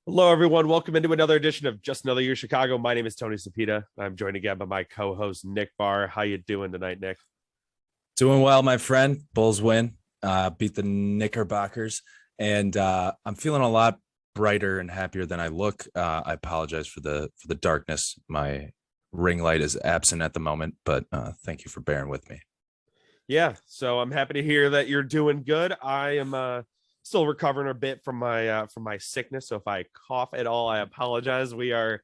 Hello, everyone. Welcome into another edition of Just Another Year Chicago. My name is Tony Sapita. I'm joined again by my co-host Nick Barr. How you doing tonight, Nick? Doing well, my friend. Bulls win, beat the Knickerbockers, and I'm feeling a lot brighter and happier than I look. I apologize for the darkness. My ring light is absent at the moment, but thank you for bearing with me. Yeah, so I'm happy to hear that you're doing good. I am still recovering a bit from my sickness, so if I cough at all, I apologize. We're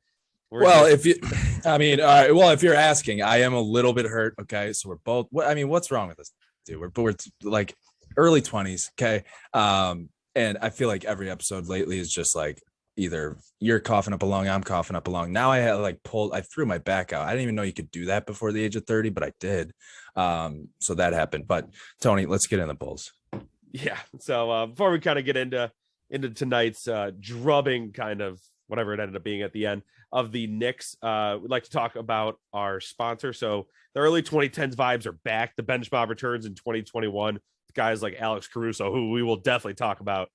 Well, just if you, I mean, all right. Well, if you're asking, I am a little bit hurt. Okay, so we're both. I mean, what's wrong with us, dude? We're like early 20s. Okay, and I feel like every episode lately is just like either you're coughing up a lung, I'm coughing up a lung. Now I had like I threw my back out. I didn't even know you could do that before the age of 30, but I did. So that happened. But Tony, let's get in the Bulls. yeah. So before we kind of get into tonight's drubbing kind of whatever it ended up being at the end of the Knicks, we'd like to talk about our sponsor. So the early 2010s vibes are back. The bench mob returns in 2021. Guys like Alex Caruso, who we will definitely talk about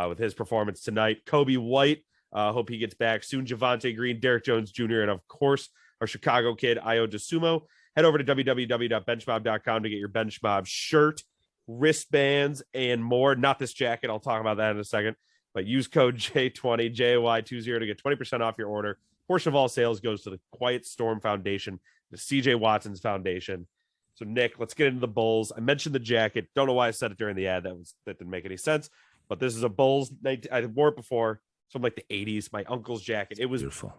with his performance tonight. Kobe White, hope he gets back soon. Javante Green, Derek Jones Jr., and of course, our Chicago kid, Io DeSumo. Head over to www.benchmob.com to get your Bench Mob shirt, wristbands, and more. Not this jacket. I'll talk about that in a second. But use code J20, JY20 to get 20% off your order. Portion of all sales goes to the Quiet Storm Foundation, the CJ Watson's Foundation. So, Nick, let's get into the Bulls. I mentioned the jacket. Don't know why I said it during the ad. That didn't make any sense. But this is a Bulls. I wore it before, from like the 80s. My uncle's jacket. It was Beautiful.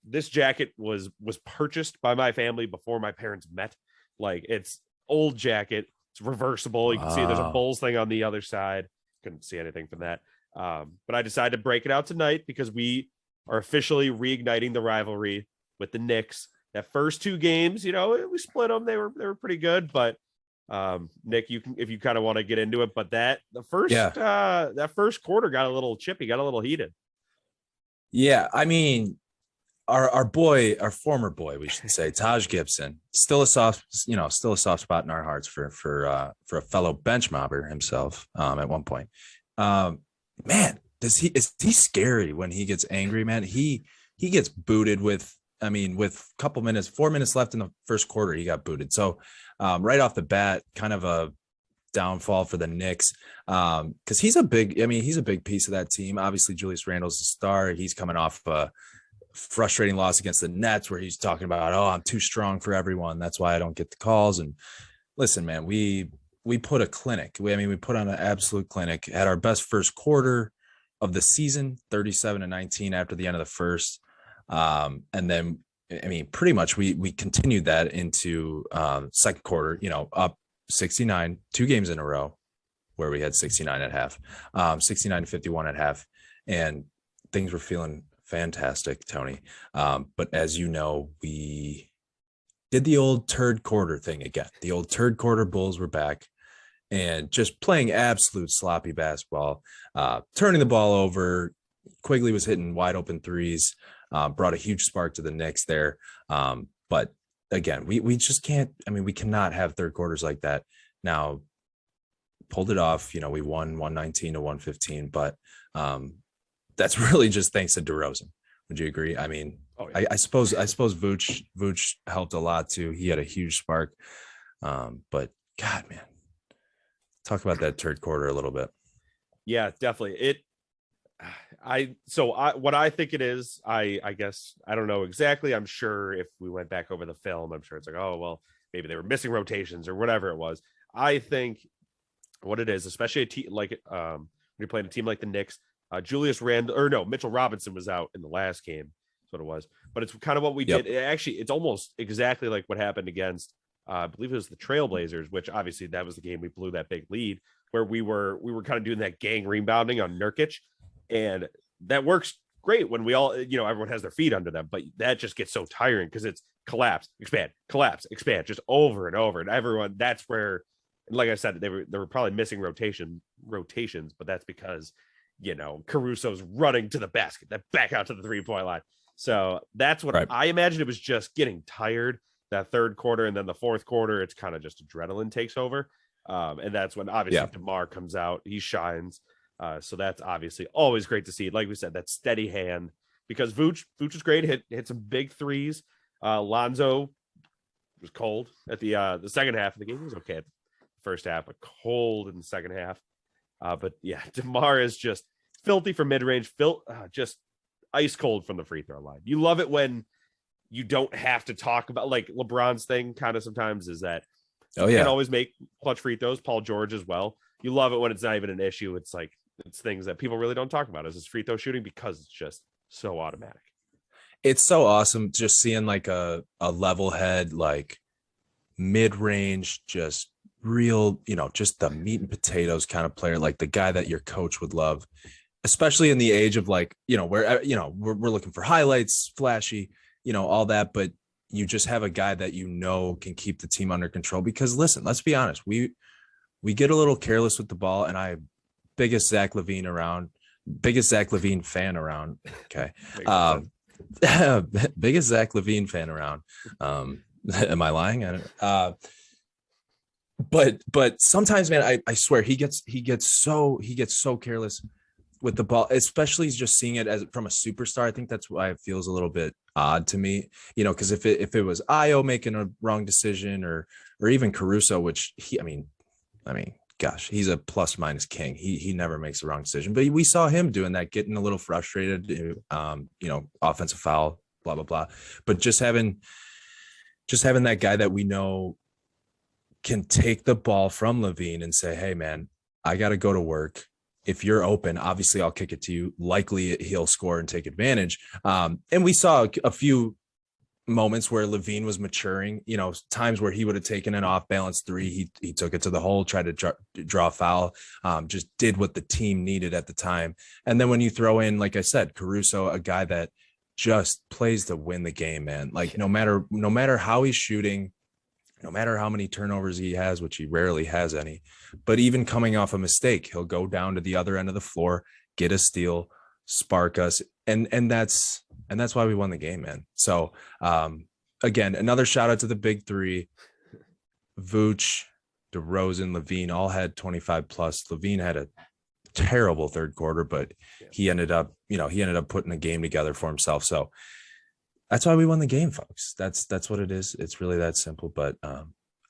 This jacket was purchased by my family before my parents met. Like, it's old jacket. It's reversible. You can see there's a Wow. Bulls thing on the other side. Couldn't see anything from that. But I decided to break it out tonight because we are officially reigniting the rivalry with the Knicks. That first two games, we split them. They were pretty good, but Nick, you can if you kind of want to get into it. But Yeah. that first quarter got a little chippy, got a little heated. Yeah. I mean, our former boy, we should say, Taj Gibson, still a soft spot in our hearts for a fellow bench mobber himself. At one point, man, is he scary when he gets angry, man? He gets booted with a couple minutes, 4 minutes left in the first quarter, he got booted. So right off the bat, kind of a downfall for the Knicks. Because he's a big piece of that team. Obviously, Julius Randle's a star. He's coming off a frustrating loss against the Nets where he's talking about, oh, I'm too strong for everyone. That's why I don't get the calls. And listen, man, we put a clinic. We put on an absolute clinic. Had our best first quarter of the season, 37-19 after the end of the first. And then, pretty much we continued that into second quarter, up 69, 2 games in a row where we had 69 at half, 69-51 at half. And things were feeling fantastic, Tony. But as you know, we did the old third quarter thing again. The old third quarter Bulls were back and just playing absolute sloppy basketball, turning the ball over. Quigley was hitting wide open threes, brought a huge spark to the Knicks there. But again, we just can't. We cannot have third quarters like that. Now, pulled it off. We won 119-115, but that's really just thanks to DeRozan. Would you agree? Oh yeah. I suppose Vooch helped a lot too. He had a huge spark. But God, man, talk about that third quarter a little bit. Yeah, definitely. What I think it is, I guess I don't know exactly. I'm sure if we went back over the film, I'm sure it's like, oh well, maybe they were missing rotations or whatever it was. I think what it is, especially a team like when you're playing a team like the Knicks, Julius Randle or no, Mitchell Robinson was out in the last game. That's what it was. But it's kind of what we did. It's almost exactly like what happened against I believe it was the Trailblazers, which obviously that was the game we blew that big lead where we were kind of doing that gang rebounding on Nurkic. And that works great when we all, everyone has their feet under them, but that just gets so tiring because it's collapse, expand, just over and over. And everyone, that's where, like I said, they were probably missing rotations, but that's because, Caruso's running to the basket, that back out to the 3-point line. So that's what Right. I imagine. It was just getting tired that third quarter. And then the fourth quarter, it's kind of just adrenaline takes over. And that's when obviously Yeah. DeMar comes out, he shines. So that's obviously always great to see. Like we said, that steady hand, because Vooch is great. Hit some big threes. Lonzo was cold at the second half of the game. He was okay at the first half, but cold in the second half. But yeah, DeMar is just filthy from mid-range, just ice cold from the free throw line. You love it when you don't have to talk about, like, LeBron's thing kind of sometimes is that you can't always make clutch free throws. Paul George as well. You love it when it's not even an issue. It's like, it's things that people really don't talk about as his free throw shooting, because it's just so automatic. It's so awesome just seeing like a level head, like mid-range, just real, just the meat and potatoes kind of player, like the guy that your coach would love, especially in the age of like, where, we're looking for highlights, flashy, all that, but you just have a guy that can keep the team under control. Because listen, let's be honest, we get a little careless with the ball, and biggest Zach LaVine fan around. Okay. Biggest Zach LaVine fan around. Am I lying? But sometimes, man, I swear he gets so careless with the ball, especially just seeing it as from a superstar. I think that's why it feels a little bit odd to me, because if it was Io making a wrong decision, or even Caruso, which I mean, gosh, he's a plus minus king. He never makes the wrong decision, but we saw him doing that, getting a little frustrated, offensive foul, blah, blah, blah. But just having that guy that we know can take the ball from LaVine and say, hey man, I got to go to work. If you're open, obviously I'll kick it to you. Likely he'll score and take advantage. And we saw a few moments where LaVine was maturing, times where he would have taken an off balance three. He took it to the hole, tried to draw a foul, just did what the team needed at the time. And then when you throw in, like I said, Caruso, a guy that just plays to win the game, man. Like no matter how he's shooting, no matter how many turnovers he has, which he rarely has any, but even coming off a mistake, he'll go down to the other end of the floor, get a steal, spark us. And that's why we won the game, man. So again, another shout out to the big three. Vooch, DeRozan, LaVine all had 25 plus. LaVine had a terrible third quarter, but he ended up putting a game together for himself. So that's why we won the game, folks. That's what it is. It's really that simple. But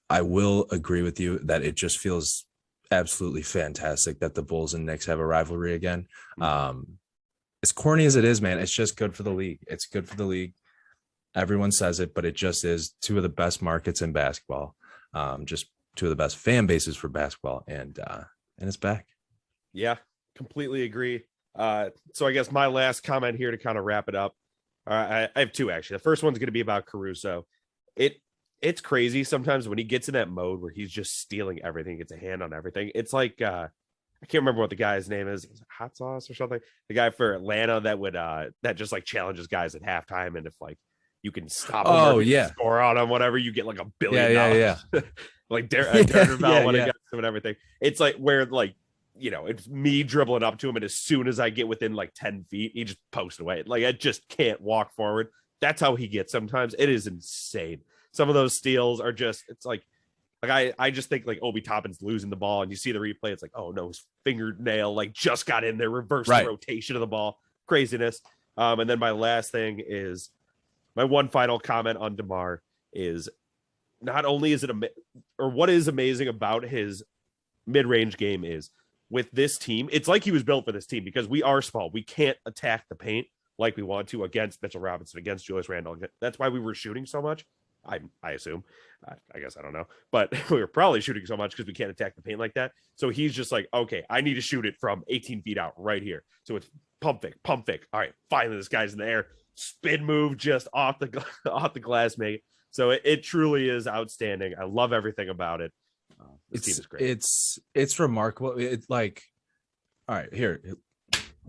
I will agree with you that it just feels absolutely fantastic that the Bulls and Knicks have a rivalry again. As corny as it is, man, it's just good for the league. It's good for the league. Everyone says it, but it just is two of the best markets in basketball. Just two of the best fan bases for basketball, and it's back. Yeah, completely agree. So I guess my last comment here to kind of wrap it up. I have two, actually. The first one's going to be about Caruso. It's crazy sometimes when he gets in that mode where he's just stealing everything, gets a hand on everything. It's like I can't remember what the guy's name is. Is it Hot Sauce or something? The guy for Atlanta that would that just like challenges guys at halftime, and if like you can stop him or score on him, whatever, you get like $1 billion. Yeah. Like Darren Bell when it gets him and everything. It's like where like, it's me dribbling up to him, and as soon as I get within like 10 feet, he just posts away. Like I just can't walk forward. That's how he gets sometimes. It is insane. Some of those steals are just, it's like I just think like Obi Toppin's losing the ball, and you see the replay, it's like, oh no, his fingernail like just got in there, reverse the rotation of the ball. Craziness. And then my last thing is my one final comment on DeMar is not only is it what is amazing about his mid-range game is with this team, it's like he was built for this team, because we are small. We can't attack the paint like we want to against Mitchell Robinson, against Julius Randle. That's why we were shooting so much. I assume. I guess I don't know. But we were probably shooting so much because we can't attack the paint like that. So he's just like, okay, I need to shoot it from 18 feet out right here. So it's pump fake. All right, finally this guy's in the air. Spin move just off the glass, mate. So it truly is outstanding. I love everything about it. This team is great. It's remarkable. It's like, all right, here,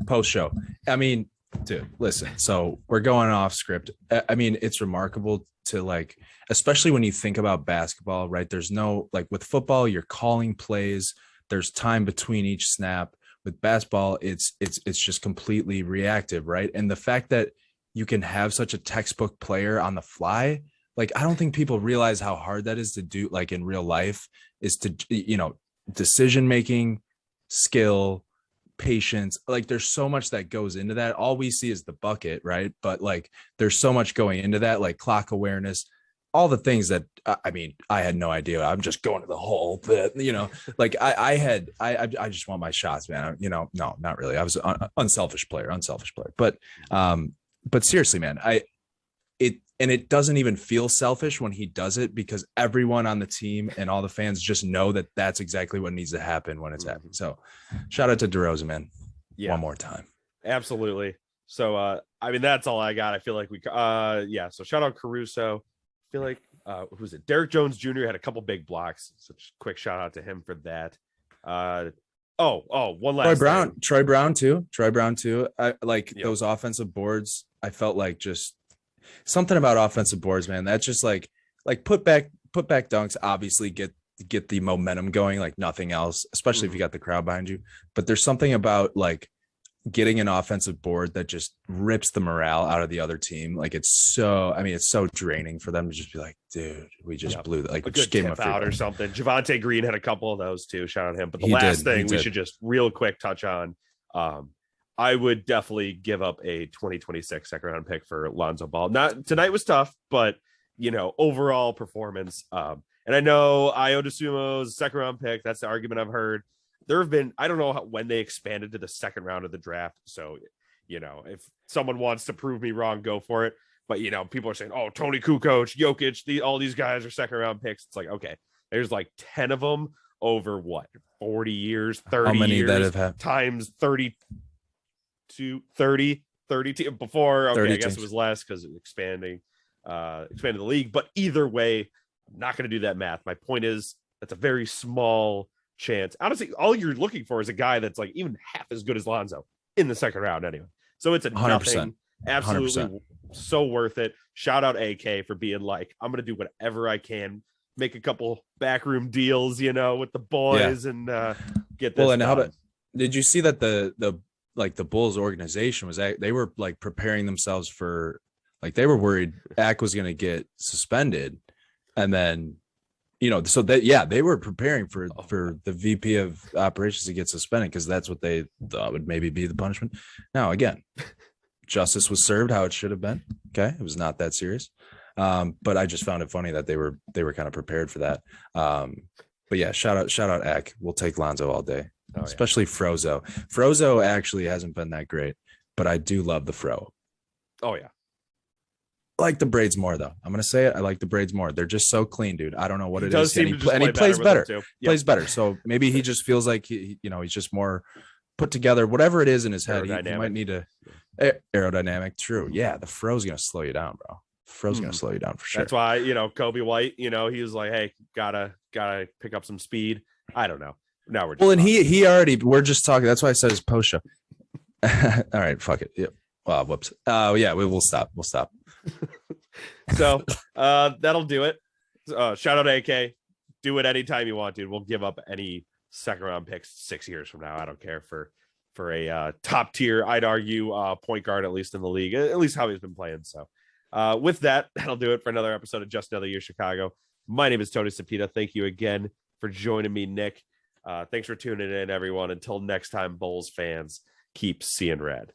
post show. I mean, dude, listen. So we're going off script. I mean, it's remarkable to like, especially when you think about basketball, right? There's no, like with football, you're calling plays. There's time between each snap. With basketball, it's just completely reactive, right? And the fact that you can have such a textbook player on the fly, like, I don't think people realize how hard that is to do, like in real life, is to, decision-making, skill, patience. Like there's so much that goes into that. All we see is the bucket, right? But like there's so much going into that, like clock awareness, all the things that I mean, I had no idea. I'm just going to the hole, but like I just want my shots, man. No, not really. I was an unselfish player. But seriously, man, it doesn't even feel selfish when he does it, because everyone on the team and all the fans just know that that's exactly what needs to happen when it's happening. So shout out to DeRozan, man. Yeah. One more time. Absolutely. So, I mean, that's all I got. I feel like so shout out Caruso. I feel like, who was it? Derek Jones Jr. had a couple big blocks. So just quick shout out to him for that. One last Troy Brown too. I like those offensive boards. I felt like just something about offensive boards, man. That's just like put back dunks, obviously get the momentum going like nothing else, especially if you got the crowd behind you. But there's something about like getting an offensive board that just rips the morale out of the other team. Like it's so draining for them to just be like, dude, we just blew that. Like a good tip out or something. Javonte Green had a couple of those too. Shout out him. But the last thing we should just real quick touch on, I would definitely give up a 2026 second round pick for Lonzo Ball. Not tonight was tough, but overall performance. And I know Io DeSumo's second round pick. That's the argument I've heard. There have been, I don't know when they expanded to the second round of the draft. So, if someone wants to prove me wrong, go for it. But, people are saying, oh, Tony Kukoc, Jokic, all these guys are second round picks. It's like, okay, there's like 10 of them over 40 years, 30 How many years that have had? Times 32 before. Okay, I guess teams. It was less because expanding the league. But either way, I'm not going to do that math. My point is that's a very small chance. Honestly, all you're looking for is a guy that's like even half as good as Lonzo in the second round anyway. So it's a 100%. Nothing. Absolutely 100%. So worth it. Shout out AK for being like, I'm going to do whatever I can, make a couple backroom deals, with the boys and get this. Well, and how about, did you see that the Bulls organization they were like preparing themselves for, like they were worried Ak was going to get suspended, and then so that they were preparing for the VP of operations to get suspended because that's what they thought would maybe be the punishment. Now again, justice was served how it should have been. Okay, it was not that serious, but I just found it funny that they were kind of prepared for that. But yeah, shout out Ak. We'll take Lonzo all day. Especially Frozo. Frozo actually hasn't been that great, but I do love the Fro. Oh yeah. I like the braids more though. I'm gonna say it. I like the braids more. They're just so clean, dude. I don't know what it is. And he plays better. Plays better. So maybe he just feels like he's just more put together. Whatever it is in his head, he might need to aerodynamic. True. Yeah, the Fro's gonna slow you down, bro. Fro's gonna slow you down for sure. That's why Kobe White. He was like, hey, gotta pick up some speed. I don't know. Now we're just we're just talking. That's why I said his post show. All right, fuck it. Yep. Wow, whoops. We'll stop. So that'll do it. Shout out AK. Do it anytime you want, dude. We'll give up any second round picks 6 years from now. I don't care for a top tier, I'd argue, point guard, at least in the league, at least how he's been playing. So with that, that'll do it for another episode of Just Another Year Chicago. My name is Tony Cepeda. Thank you again for joining me, Nick. Thanks for tuning in, everyone. Until next time, Bulls fans, keep seeing red.